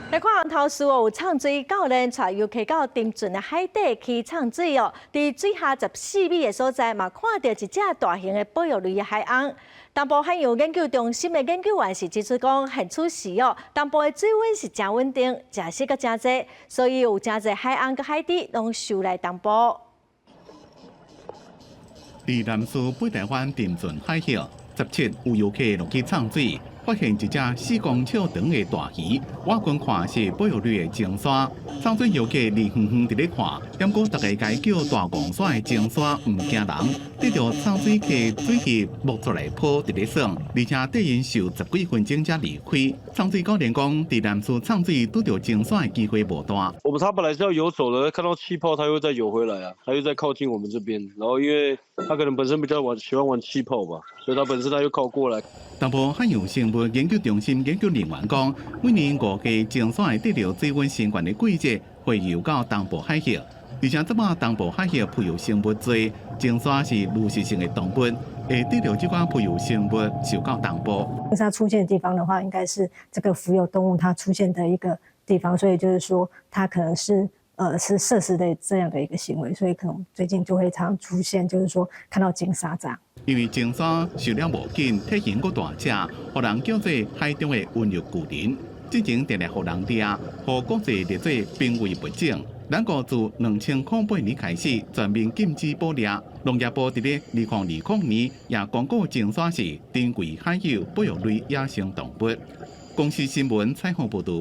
来看头事有畅水教练带游客到沉船的海底去畅水哦，伫水下14米的所在嘛，看到一只大型的保育类的海鸥。东部海洋研究中心的研究员是指出讲，现此时哦，东部的水温是真稳定，食食个真济，所以有真侪海鸥佮海底拢游来东部。伫南苏北台湾沉船海峡，17有游客落去畅水。发现一只4公尺长的大鱼，我观看是保育类的鲸鲨。畅水游客离远远伫咧看，点过大家该叫大公鲨的鲸鲨唔惊人，得到畅水客水器摸出来泡伫咧耍，而且对因受10几分钟才离开。畅水教练讲，伫南苏畅水拄到鲸鲨的机会无大。我们它本来是要游走的，看到气泡，它又再游回来啊，它又再靠近我们这边。然后因为它可能本身比较喜欢玩气泡吧，所以它本身它又靠过来。东部海洋生物研究中心研究人员讲，每年5月鲸鲨会得到水温升悬的季节，会游到东部海峡。而且这摆东部海峡浮游生物多，鲸鲨是陆食性的动物，会得到这款浮游生物游到东部。它出现的地方的话，应该是这个浮游动物它出现的一个地方，所以就是说它可能是是设施的这样的一个行为，所以可能最近就会常出现，就是说看到鲸鲨这样。因为鲸鲨受了无紧，体型阁大只，互人叫做海中的温肉巨人。之前定定互人抓，互国际列做濒危物种。咱国自2008年开始全面禁止捕猎。农业部伫咧2020年也公告鲸鲨是珍贵海洋保育类野生动物。公司新闻采访报道。